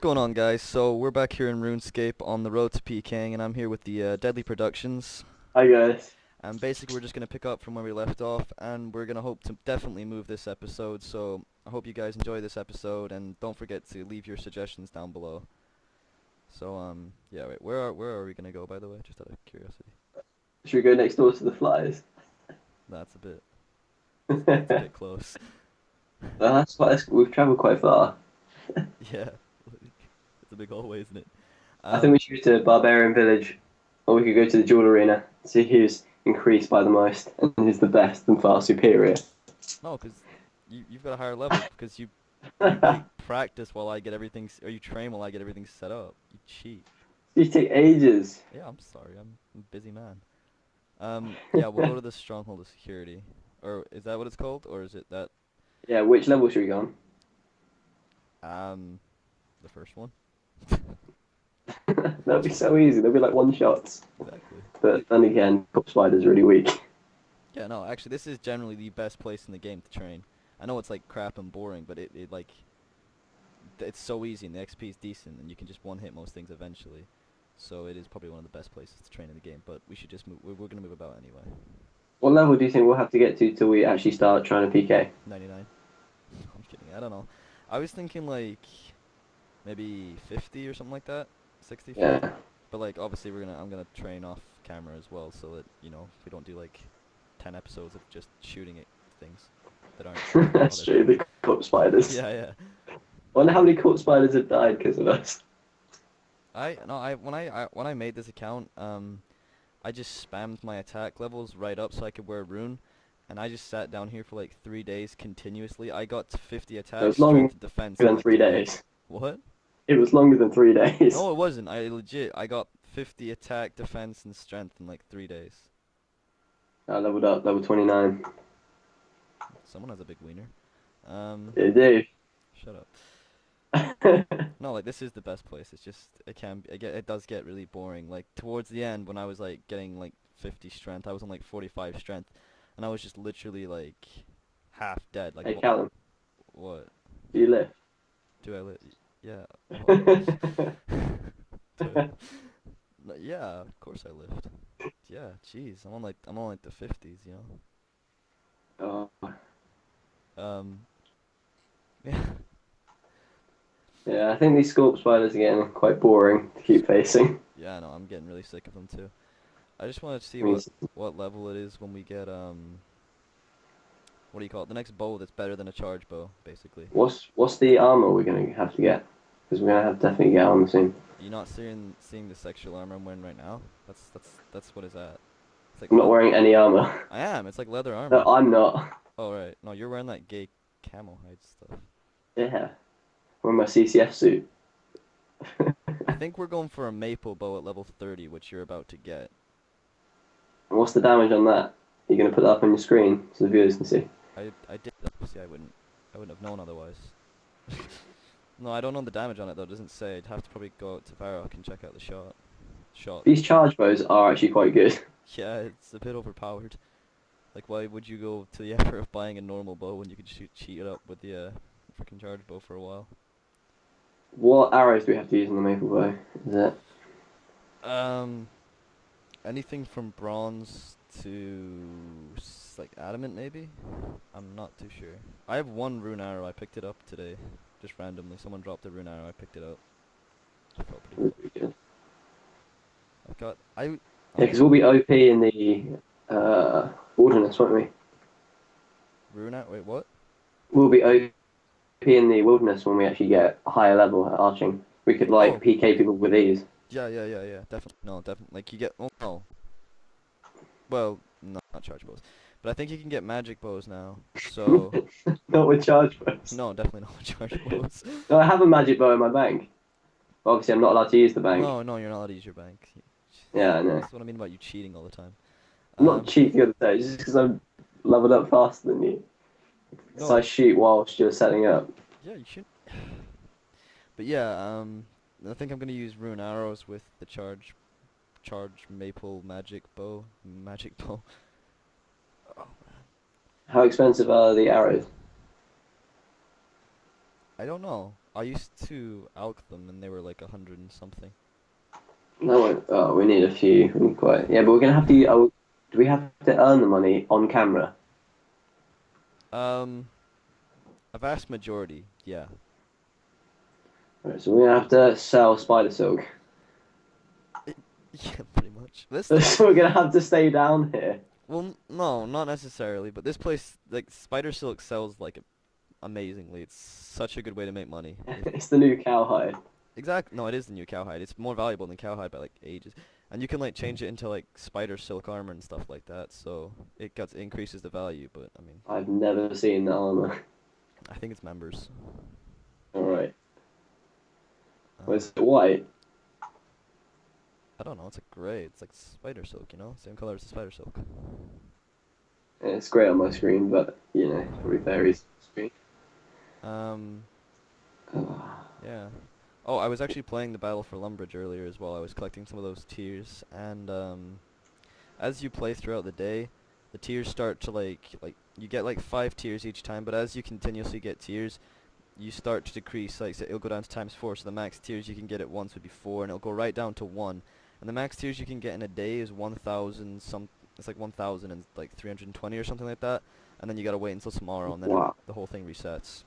going on, guys? So we're back here in Runescape on the road to pk'ing, and I'm here with the Deadly Productions. Hi guys. And basically, we're just gonna pick up from where we left off, and we're gonna hope to definitely move this episode. So I hope you guys enjoy this episode, and don't forget to leave your suggestions down below. So yeah, wait, where are we gonna go, by the way? Just out of curiosity. Should we go next door to the flies? That's a bit close. We've travelled quite far. Yeah, it's a big hallway, isn't it? I think we should go to Barbarian Village, or we could go to the Duel Arena, see who's increased by the most and who's the best and far superior. No, because you've got a higher level because you like practice while I get everything, or you train while I get everything set up. You cheat. These take ages. Yeah, I'm sorry. I'm a busy man. Yeah, we'll go to the Stronghold of Security. Or is that what it's called? Or is it that? Yeah, which level should we go The first one. on? That'd be so easy. There'll be like one shots. Exactly. But then again, Cup Spider's really weak. Yeah, no, actually, this is generally the best place in the game to train. I know it's like crap and boring, but it like it's so easy and the XP is decent, and you can just one-hit most things eventually. So it is probably one of the best places to train in the game. But we should just move. We're gonna move about anyway. What level do you think we'll have to get to till we actually start trying to PK? 99. I'm kidding. I don't know. I was thinking like maybe 50 or something like that. 60, 50. Yeah. But like obviously I'm gonna train off camera as well, so that we don't do like 10 episodes of just shooting at things that aren't. That's true. The Cup Spiders. Yeah, yeah. I wonder how many Cup Spiders have died because of us. When I made this account, I just spammed my attack levels right up so I could wear a rune, and I just sat down here for like 3 days continuously. I got to 50 attacks, It was longer strength, defense. than in, like, 3 days. What? It was longer than 3 days. No, it wasn't. I got 50 attack, defense, and strength in like 3 days. I leveled up, level 29. Someone has a big wiener. You do. Shut up. No, like this is the best place. It's just it does get really boring. Like towards the end, when I was like getting like 50 strength, I was on like 45 strength, and I was just literally like half dead. Like Hey, Callum, what? do you lift? Do I live? Yeah. Yeah, of course I lived. Yeah, jeez, I'm on like the 50s, you know. Oh. Yeah. Yeah, I think these Scorp Spiders are getting quite boring to keep facing. Yeah, I know. I'm getting really sick of them too. I just wanted to see I mean, what level it is when we get what do you call it? The next bow that's better than a charge bow, basically. what's the armor we're gonna have to get? Because we're gonna have to definitely get armor soon. Are you not seeing the sexual armor I'm wearing right now? That's what is that? It's like I'm not wearing any armor. I am. It's like leather armor. No, I'm not. Oh right. No, you're wearing that gay camel hide stuff. Yeah. Wearing my CCF suit. I think we're going for a maple bow at level 30, which you're about to get. And what's the damage on that? You're gonna put that up on your screen so the viewers can see. I did obviously I wouldn't have known otherwise. No, I don't know the damage on it though. It doesn't say. I'd have to probably go out to Varrock and check out the shot. These charge bows are actually quite good. Yeah, it's a bit overpowered. Like, why would you go to the effort of buying a normal bow when you could cheat it up with the freaking charge bow for a while? What arrows do we have to use on the maple bow? Is it? Anything from bronze to like adamant maybe? I'm not too sure. I have one rune arrow. I picked it up today, just randomly. Someone dropped a rune arrow. I picked it up. I felt pretty Really cool. good. I Yeah, because we'll be OP in the wilderness, won't we? rune arrow. Wait, what? We'll be OP in the wilderness when we actually get a higher level at arching. We could like Oh. PK people with these. Yeah. Definitely. No, definitely. Like you get. Oh, no. Well, no, not charge bows, but I think you can get magic bows now. So Not with charge bows. no, definitely not with charge bows. No, I have a magic bow in my bank. But obviously, I'm not allowed to use the bank. No, you're not allowed to use your bank. Yeah, I know. That's what I mean about you cheating all the time. I'm not cheating the other day, just because I'm leveled up faster than you. No. So I shoot whilst you're setting up. Yeah, you should. But yeah, I think I'm gonna use rune arrows with the charge maple magic bow. Oh man. How expensive are the arrows? I don't know. I used to alch them, and they were like 100 and something. No, oh, we need a few. We need quite. Yeah, but we're gonna have to. Oh, do we have to earn the money on camera? Um, a vast majority, yeah. Right, so we're gonna have to sell spider silk. Yeah, pretty much. This thing, So we're gonna have to stay down here. well, no, not necessarily, but this place, like, spider silk sells, like, amazingly. It's such a good way to make money. It's the new cowhide. Exactly. No, it is the new cowhide. It's more valuable than cowhide by, like, ages. And you can, like, change it into, like, spider silk armor and stuff like that, so increases the value, but, I mean, I've never seen the armor. I think it's members. All right. Um, Was it white? I don't know, it's like gray. It's like spider silk, you know? Same color as the spider silk. It's great on my screen, but you know, probably varies. Screen. Um, Oh. yeah. Oh, I was actually playing the Battle for Lumbridge earlier as well. I was collecting some of those tiers, and as you play throughout the day, the tiers start to like you get like 5 tiers each time, but as you continuously get tiers, you start to decrease. Like, so it'll go down to ×4, so the max tiers you can get at once would be 4, and it'll go right down to 1. And the max tiers you can get in a day is 1,000 some. It's like 1,000 and like 320 or something like that. And then you gotta wait until tomorrow, and then Wow. the whole thing resets.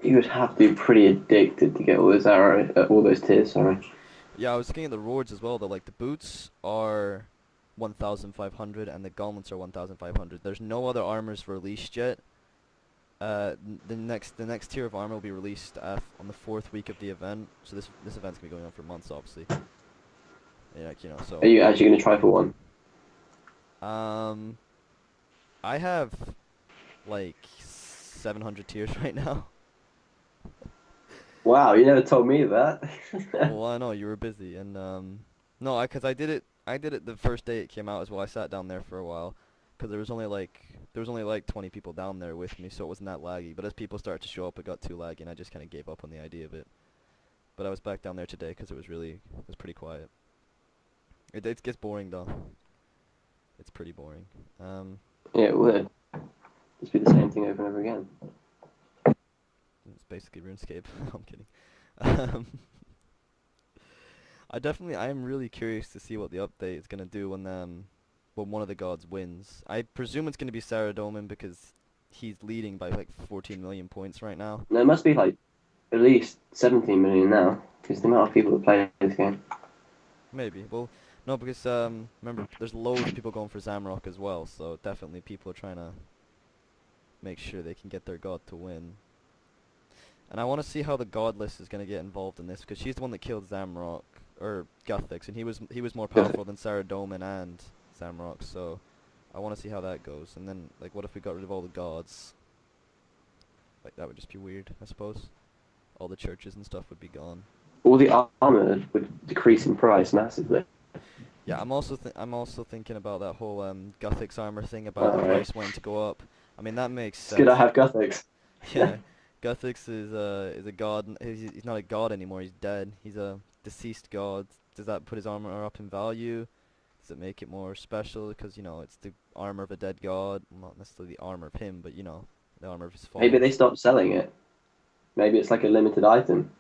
You would have to be pretty addicted to get all those all those tiers. Sorry. Yeah, I was looking at the rewards as well. Though, like the boots are 1,500 and the gauntlets are 1,500. There's no other armors released yet. The next tier of armor will be released on the 4th week of the event. So this event's gonna be going on for months, obviously. Yeah, like, you know. Are So you actually going to try for one? I have like 700 tiers right now. Wow, you never told me that. Well, I know you were busy, and no, cause I did it the first day it came out as well. I sat down there for a while, cause there was only like 20 people down there with me, so it wasn't that laggy. But as people started to show up, it got too laggy, and I just kind of gave up on the idea of it. But I was back down there today, cause it was pretty quiet. It gets boring though. It's pretty boring. Yeah, it would. Just be the same thing over and over again. It's basically RuneScape. I'm kidding. Um, I am really curious to see what the update is gonna do when one of the gods wins. I presume it's gonna be Saradomin because he's leading by like 14 million points right now. No, it must be like at least 17 million now, because the amount of people that play this game. Maybe. Well, no, because remember, there's loads of people going for Zamrock as well, so definitely people are trying to make sure they can get their god to win. And I want to see how the godless is gonna get involved in this, because she's the one that killed Zamrock or Guthix, and he was more powerful than Saradomin and Zamrock. So I want to see how that goes. And then, like, what if we got rid of all the gods? Like, that would just be weird, I suppose. All the churches and stuff would be gone. All the armor would decrease in price massively. Yeah, I'm also thinking about that whole Guthix armor thing about the Alright. price wanting to go up. I mean, that makes It's sense. good I have Guthix. Yeah, Guthix is a god. He's not a god anymore. He's dead. He's a deceased god. Does that put his armor up in value? Does it make it more special? Because, you know, it's the armor of a dead god. Not necessarily the armor of him, but, you know, the armor of his followers. Maybe they stopped selling it. Maybe it's like a limited item.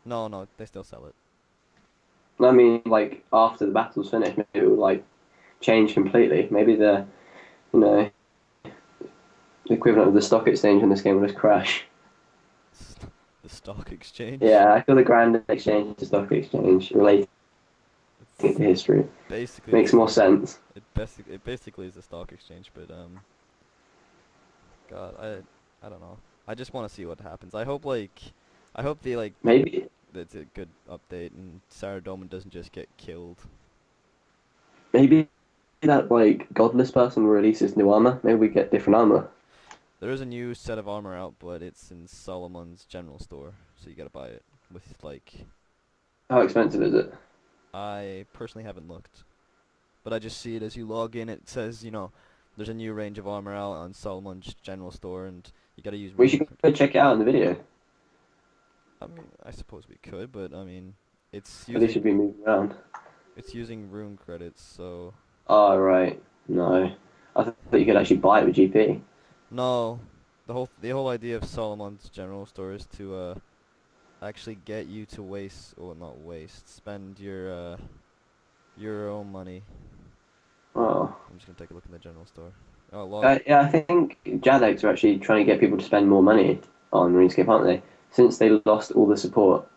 No, they still sell it. I mean, like after the battle's finished, maybe it will like change completely. Maybe you know, the equivalent of the stock exchange in this game will just crash. The stock exchange. Yeah, I feel the grand exchange to stock exchange related to It's history basically makes more sense. It basically is a stock exchange, but God, I don't know. I just want to see what happens. I hope they like Maybe it's a good update and Saradomin doesn't just get killed. that like godless person releases new armor. Maybe we get different armor. There is a new set of armor out, but it's in Solomon's general store, so you gotta buy it with like. How expensive is it? I personally haven't looked, but I just see it as you log in. It says, you know, there's a new range of armor out on Solomon's general store, and you gotta use. We should go check it out in the video. I mean, I suppose we could, but I mean, it's But they should be moving around. it's using rune credits, so. Oh right, no. I thought you could actually buy it with GP. No, the whole idea of Solomon's general store is to actually get you to waste, or not waste, spend your own money. Oh. I'm just gonna take a look in the general store. Oh, log. Yeah, I think Jadex are actually trying to get people to spend more money on RuneScape, aren't they? Since they lost all the support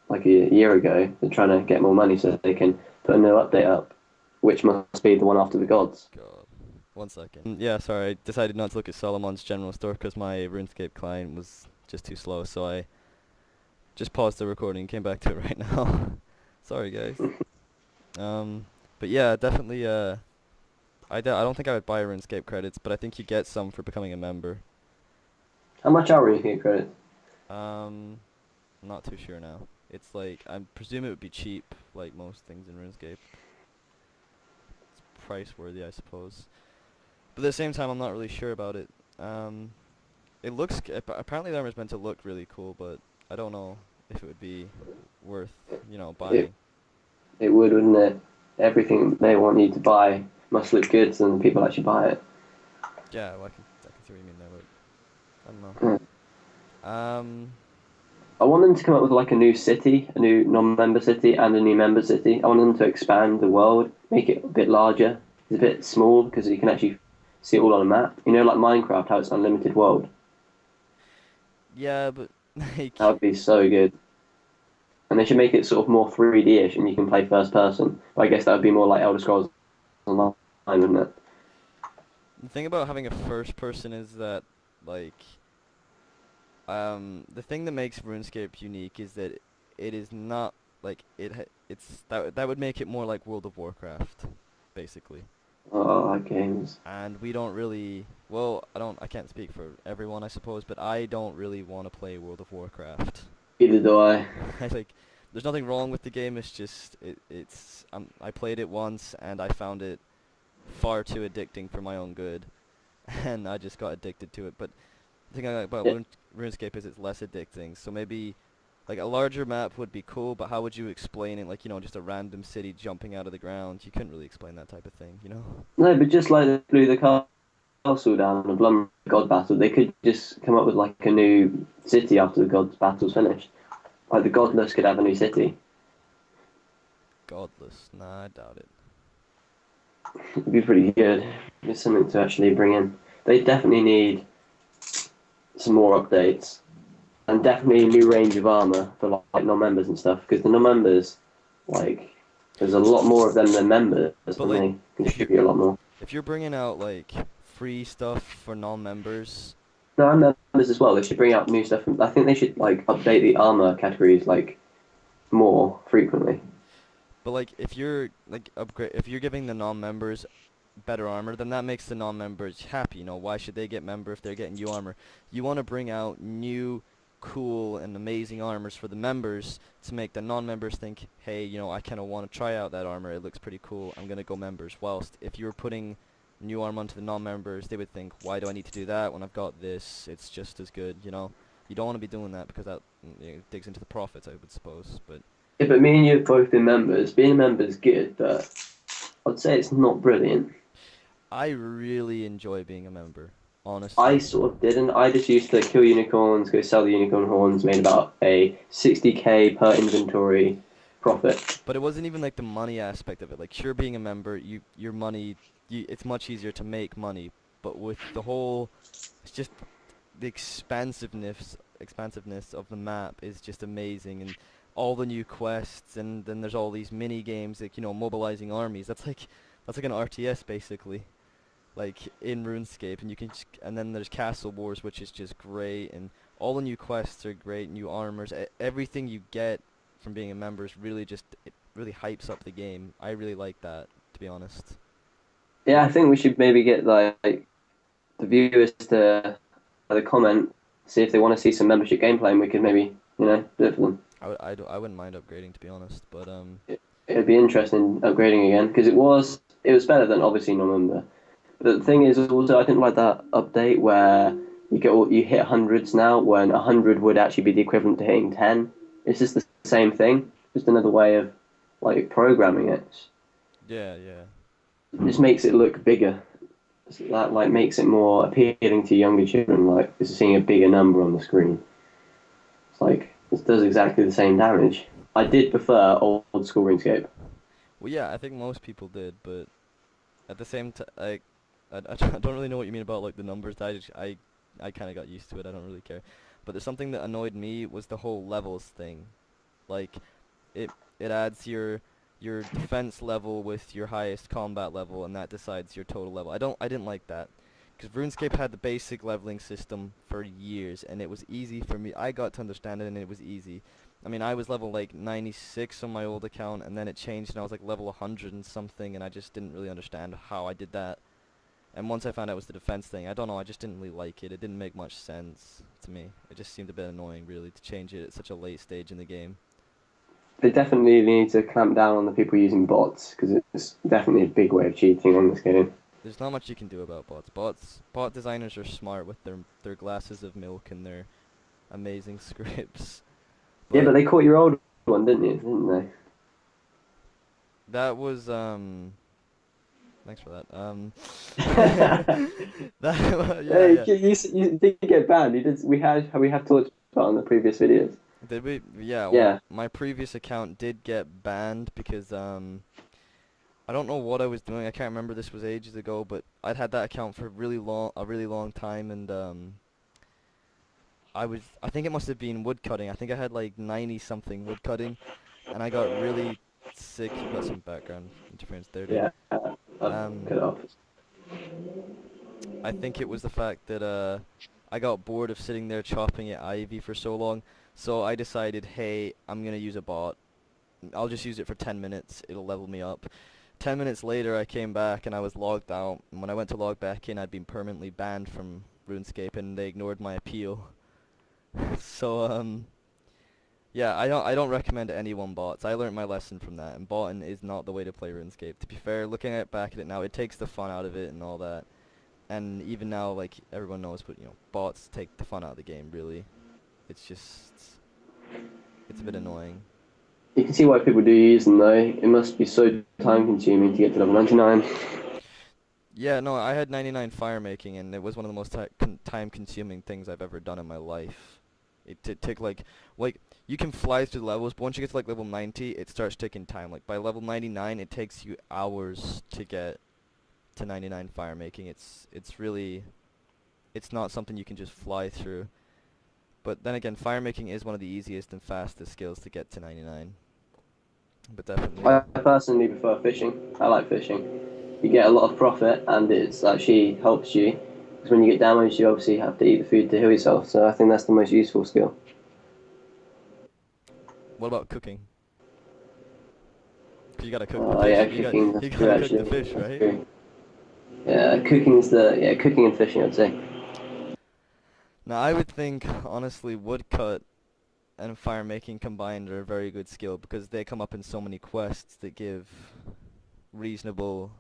like a year ago, they're trying to get more money so that they can put a new update up, which must be the one after the gods. God. 1 second. Yeah, sorry, I decided not to look at Solomon's general store because my RuneScape client was just too slow, so I just paused the recording and came back to it right now. Sorry, guys. Um, but yeah, definitely, I don't think I would buy RuneScape credits, but I think you get some for becoming a member. How much are RuneScape credits? I'm not too sure now. It's like, I presume it would be cheap, like most things in RuneScape. It's price worthy, I suppose. But at the same time, I'm not really sure about it. It looks, apparently the armor's meant to look really cool, but I don't know if it would be worth, buying. It would, wouldn't it? Everything they want you to buy must look good, so then people actually buy it. Yeah, well, I can see what you mean there, but I don't Hmm. know. I want them to come up with like a new city, a new non-member city, and a new member city. I want them to expand the world, make it a bit larger. It's a bit small because you can actually see it all on a map. You know, like Minecraft, how it's unlimited world. Yeah, but like, That would be so good. And they should make it sort of more 3D-ish, and you can play first person. But I guess that would be more like Elder Scrolls Online, wouldn't it? the thing about having a first person is that, like, the thing that makes RuneScape unique is that it is not like it's that would make it more like World of Warcraft, basically. Oh, games. And we don't really, well, I can't speak for everyone, I suppose, but I don't really want to play World of Warcraft. Either do I. Like, there's nothing wrong with the game. It's just I played it once and I found it far too addicting for my own good, and I just got addicted to it. But the thing I like about Yeah. RuneScape is it's less addicting. So maybe like a larger map would be cool, but how would you explain it? Like, just a random city jumping out of the ground. You couldn't really explain that type of thing, you know? No, but just like they blew the castle down in the Blum God battle, they could just come up with like a new city after the God's battle's finished. Like the Godless could have a new city. Godless. Nah, I doubt it. It'd be pretty good. It's something to actually bring in. They definitely need some more updates and definitely a new range of armor for like non-members and stuff. Because the non-members, like, there's a lot more of them than members, But and like, they if you contribute a lot more. if you're bringing out like free stuff for non-members, No, and members as well. They should bring out new stuff. I think they should like update the armor categories like more frequently. but like if you're giving the non-members better armor, then that makes the non-members happy. Why should they get member if they're getting new armor? You want to bring out new, cool, and amazing armors for the members to make the non-members think, hey, I kind of want to try out that armor. It looks pretty cool. I'm gonna go members. Whilst if you're putting new armor onto the non-members, they would think, why do I need to do that when I've got this? It's just as good. You don't want to be doing that because that digs into the profits, I would suppose. But Yeah, but me and you have both been members. Being a member is good, but I'd say it's not brilliant. I really enjoy being a member, I honestly. sort of didn't. I just used to kill unicorns, go sell the unicorn horns, made about a 60k per inventory profit. But it wasn't even like the money aspect of it. Like, sure, being a member, your money, it's much easier to make money. But with the whole, it's just the expansiveness of the map is just amazing, and all the new quests, and then there's all these mini games like mobilizing armies. That's like an RTS basically, like in RuneScape, and and then there's Castle Wars, which is just great, and all the new quests are great, new armors, everything you get from being a member is really it really hypes up the game. I really like that, to be honest. Yeah, I think we should maybe get like the viewers to either comment, see if they want to see some membership gameplay, and we could maybe do it for them. I wouldn't mind upgrading, to be honest, but It'd be interesting upgrading again because it was better than obviously non-member. But the thing is also I didn't like that update where you hit hundreds now when 100 would actually be the equivalent to hitting 10. It's just the same thing, just another way of like programming it. yeah, yeah. It just makes it look bigger. So that like makes it more appealing to younger children, like just seeing a bigger number on the screen. It's like It does exactly the same damage. I did prefer old school RuneScape. Well, yeah, I think most people did, but at the same time, I don't really know what you mean about like the numbers. I kind of got used to it. I don't really care. But there's something that annoyed me was the whole levels thing. Like it it adds your defense level with your highest combat level, and that decides your total level. I didn't like that. Because RuneScape had the basic leveling system for years, and it was easy for me. I got to understand it, and it was easy. I mean, I was level like 96 on my old account, and then it changed, and I was like level 100 and something, and I just didn't really understand how I did that. And once I found out it was the defense thing, I don't know, I just didn't really like it. It didn't make much sense to me. It just seemed a bit annoying, really, to change it at such a late stage in the game. They definitely need to clamp down on the people using bots because it's definitely a big way of cheating on this game. There's not much you can do about bots. Bot designers are smart with their glasses of milk and their amazing scripts. Yeah, but But they caught your old one, didn't you? Didn't they? that was thanks for that. Yeah, Hey, yeah. you did get banned. You did. We have talked about on the previous videos. Did we? Yeah, well, Yeah. my previous account did get banned because I don't know what I was doing. I can't remember. This was ages ago, but I'd had that account for a really long time, and I think it must have been woodcutting. I think I had like 90 something woodcutting, and I got really sick. You've got some background interference there, dude. Yeah. I've Um, cut it off. I think it was the fact that I got bored of sitting there chopping at Ivy for so long, so I decided, hey, I'm gonna use a bot. I'll just use it for 10 minutes. It'll level me up. 10 minutes later, I came back and I was logged out. And when I went to log back in, I'd been permanently banned from RuneScape, and they ignored my appeal. So yeah, I don't recommend anyone bots. I learned my lesson from that, and botting is not the way to play RuneScape. To be fair, looking back at it now, it takes the fun out of it and all that. And even now, like everyone knows, but bots take the fun out of the game. Really, it's just it's a bit annoying. You can see why people do use them though. It must be so time consuming to get to level 99. Yeah, no, I had 99 fire making, and it was one of the most time-consuming things I've ever done in my life. It took like you can fly through the levels, but once you get to like level 90, it starts taking time. Like by level 99, it takes you hours to get to 99 fire making. It's really it's not something you can just fly through. But then again, fire making is one of the easiest and fastest skills to get to 99. But definitely. I personally prefer fishing. I like fishing. You get a lot of profit, and it's actually helps you. Because when you get damaged, you obviously have to eat the food to heal yourself. So I think that's the most useful skill. What about cooking? 'Cause you gotta cook the Oh fish. yeah, You got cooking. That's you true gotta cook the actually. fish, That's right? true. Cooking and fishing, I'd say. Now I would think honestly woodcut and fire making combined are a very good skill because they come up in so many quests that give reasonable,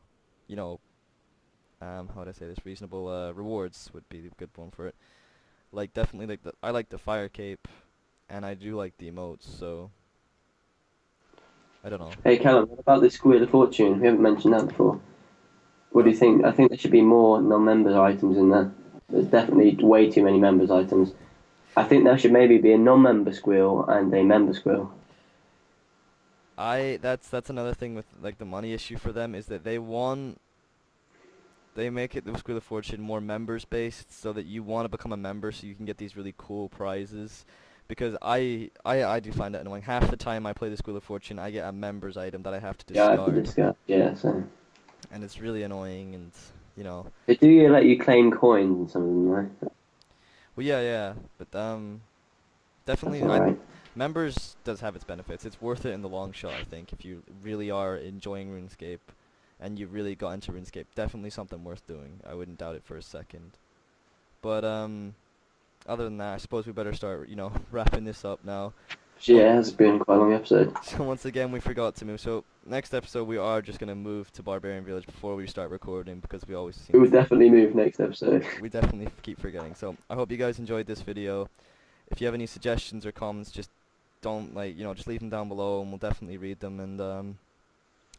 you know, how would I say this? Reasonable rewards would be the good one for it. Like definitely I like the fire cape, and I do like the emotes. So I don't know. Hey Callum, what about this Wheel of Fortune? We haven't mentioned that before. What do What? you think? I think there should be more non-members items in there. There's definitely way too many members items. I think there should maybe be a non-member squeal and a member squeal. That's another thing with like the money issue for them is that they make it the Wheel of Fortune more members based so that you want to become a member so you can get these really cool prizes. Because I do find that annoying. Half the time I play the Wheel of Fortune, I get a members item that I have to Yeah, I have to discard, discuss. Yeah, so and it's really annoying. And you know, they do let you claim coins and some of them, right? well, yeah, but That's definitely alright. members does have its benefits. It's worth it in the long shot, I think, if you really are enjoying RuneScape, and you really got into RuneScape. Definitely something worth doing. I wouldn't doubt it for a second. But other than that, I suppose we better start, wrapping this up now. Yeah, it has been quite a long episode. So once again, we forgot to move. So next episode, we are just gonna move to Barbarian Village before we start recording because we always We seem will definitely move next episode. we definitely keep forgetting. So I hope you guys enjoyed this video. If you have any suggestions or comments, just don't just leave them down below, and we'll definitely read them. And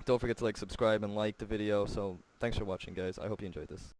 don't forget to subscribe and like the video. So thanks for watching, guys. I hope you enjoyed this.